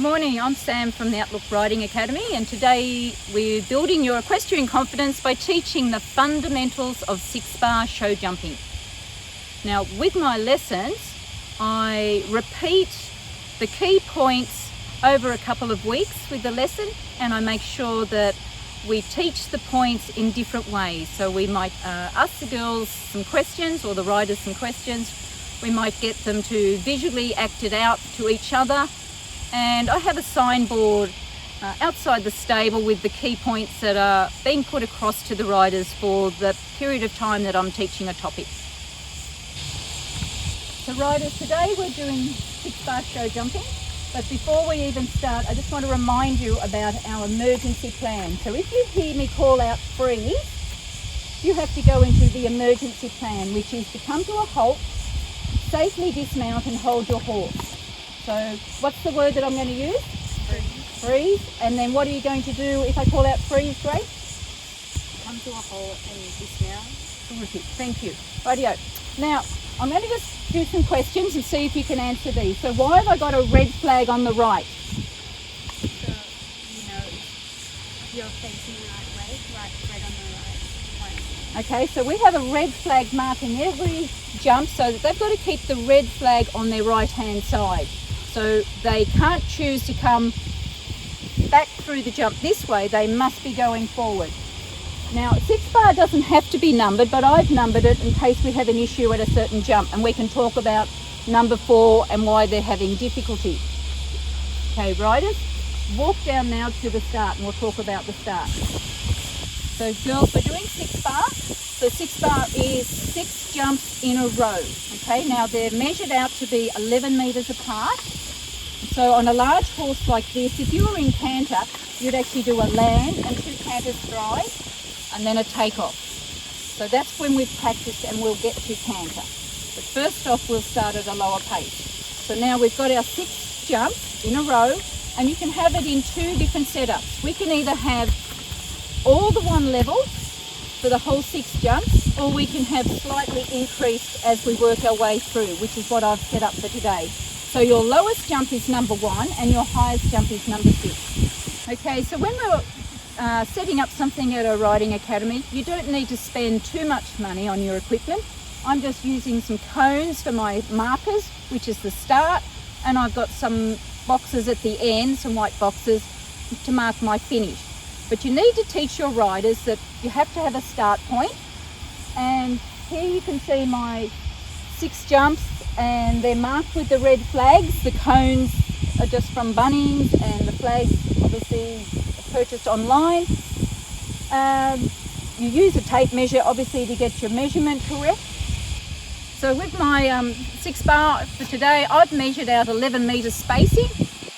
morning, I'm Sam from the Outlook Riding Academy, and today we're building your equestrian confidence by teaching the fundamentals of 6-bar show jumping. Now with my lessons, I repeat the key points over a couple of weeks with the lesson, and I make sure that we teach the points in different ways. So we might ask the girls some questions, or the riders some questions. We might get them to visually act it out to each other. And I have a signboard outside the stable with the key points that are being put across to the riders for the period of time that I'm teaching a topic. So riders, today we're doing 6-bar show jumping, but before we even start, I just want to remind you about our emergency plan. So if you hear me call out freeze, you have to go into the emergency plan, which is to come to a halt, safely dismount and hold your horse. So what's the word that I'm going to use? Freeze. Freeze. And then what are you going to do if I call out freeze, Grace? Come to a halt and dismount. Terrific. Thank you. Rightio. Now, I'm going to just do some questions and see if you can answer these. So why have I got a red flag on the right? So, if you're facing the right way, right on the right. Okay, so we have a red flag marking every jump so that they've got to keep the red flag on their right-hand side. So they can't choose to come back through the jump this way, they must be going forward. Now 6-bar doesn't have to be numbered, but I've numbered it in case we have an issue at a certain jump, and we can talk about number 4 and why they're having difficulty. Okay, riders, walk down now to the start and we'll talk about the start. So girls, we're doing 6-bar. So 6-bar is 6 jumps in a row. Okay, now they're measured out to be 11 metres apart. So on a large horse like this, if you were in canter, you'd actually do a land and 2 canter strides and then a takeoff. So that's when we've practiced and we'll get to canter. But first off, we'll start at a lower pace. So now we've got our 6 jumps in a row, and you can have it in 2 different setups. We can either have all the one level for the whole 6 jumps, or we can have slightly increased as we work our way through, which is what I've set up for today. So your lowest jump is number 1 and your highest jump is number 6. Okay, so when we're setting up something at a riding academy, you don't need to spend too much money on your equipment. I'm just using some cones for my markers, which is the start, and I've got some boxes at the end, some white boxes, to mark my finish. But you need to teach your riders that you have to have a start point. And here you can see my 6 jumps, and they're marked with the red flags. The cones are just from Bunnings, and the flags obviously purchased online. You use a tape measure obviously to get your measurement correct. So with my 6-bar for today, I've measured out 11 metres spacing.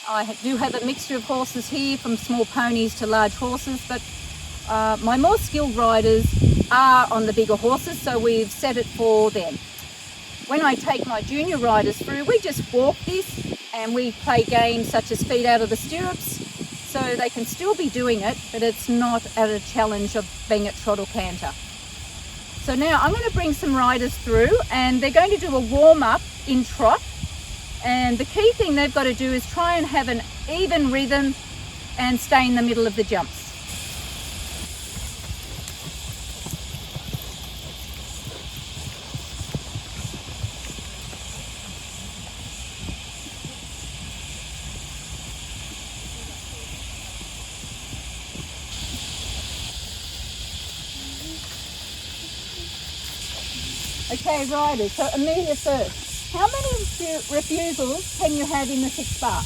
I do have a mixture of horses here, from small ponies to large horses, but my more skilled riders are on the bigger horses, so we've set it for them. When I take my junior riders through, we just walk this and we play games such as feet out of the stirrups, so they can still be doing it, but it's not at a challenge of being at trot or canter. So now I'm going to bring some riders through, and they're going to do a warm-up in trot. And the key thing they've got to do is try and have an even rhythm and stay in the middle of the jumps. Okay, riders, so Amelia first. How many refusals can you have in the 6-bar?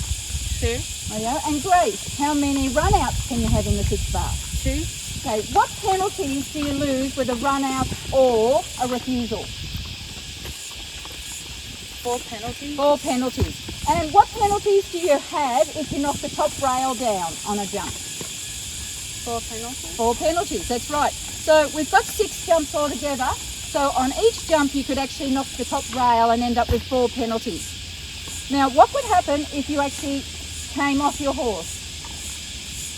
2. Oh, yeah. And Grace, how many run-outs can you have in the 6-bar? 2. Okay, what penalties do you lose with a run-out or a refusal? 4 penalties. 4 penalties. And what penalties do you have if you knock the top rail down on a jump? 4 penalties. 4 penalties, that's right. So we've got 6 jumps altogether. So on each jump you could actually knock the top rail and end up with 4 penalties. Now what would happen if you actually came off your horse?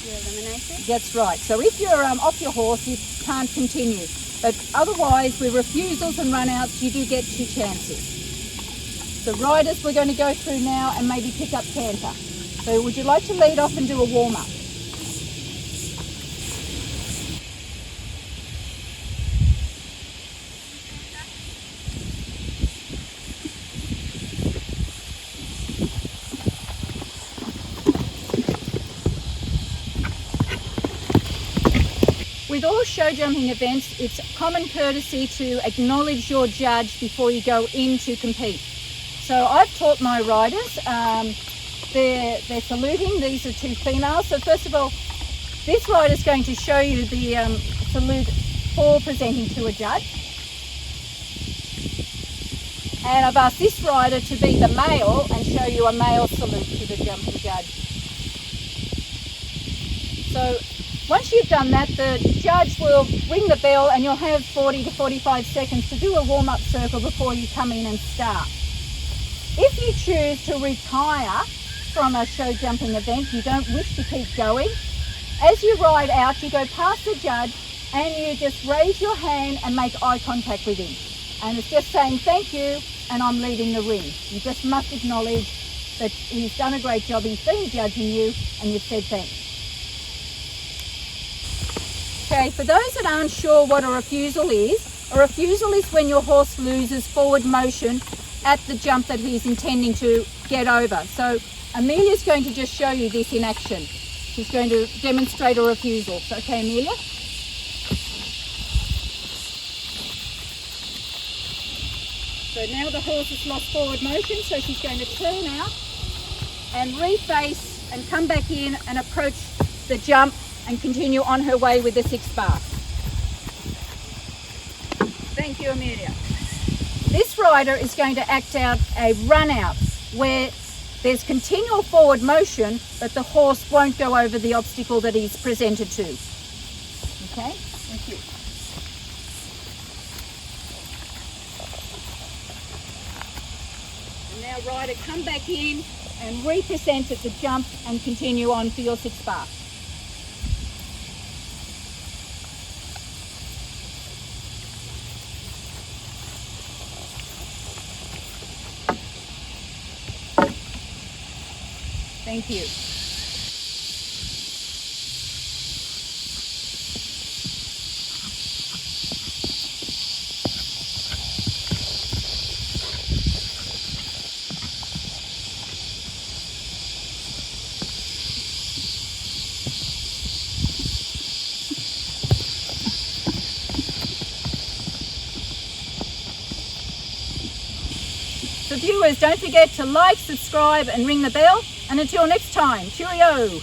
You're eliminated. That's right. So if you're off your horse, you can't continue. But otherwise, with refusals and run-outs, you do get 2 chances. The riders we're going to go through now and maybe pick up canter. So would you like to lead off and do a warm-up? With all show jumping events, it's common courtesy to acknowledge your judge before you go in to compete. So I've taught my riders, they're saluting. These are two females. So first of all, this rider's going to show you the salute for presenting to a judge. And I've asked this rider to be the male and show you a male salute to the jumping judge. So once you've done that, the judge will ring the bell and you'll have 40 to 45 seconds to do a warm-up circle before you come in and start. If you choose to retire from a show jumping event, you don't wish to keep going, as you ride out, you go past the judge and you just raise your hand and make eye contact with him. And it's just saying thank you and I'm leaving the ring. You just must acknowledge that he's done a great job, he's been judging you and you've said thanks. Okay, for those that aren't sure what a refusal is when your horse loses forward motion at the jump that he's intending to get over. So Amelia's going to just show you this in action. She's going to demonstrate a refusal. So, okay, Amelia? So now the horse has lost forward motion, so she's going to turn out and reface and come back in and approach the jump and continue on her way with the 6 bar. Thank you, Amelia. This rider is going to act out a run out where there's continual forward motion, but the horse won't go over the obstacle that he's presented to. Okay, thank you. And now rider, come back in and represent at the jump and continue on for your 6 bar. Thank you. So viewers, don't forget to like, subscribe and ring the bell. And until next time, cheerio!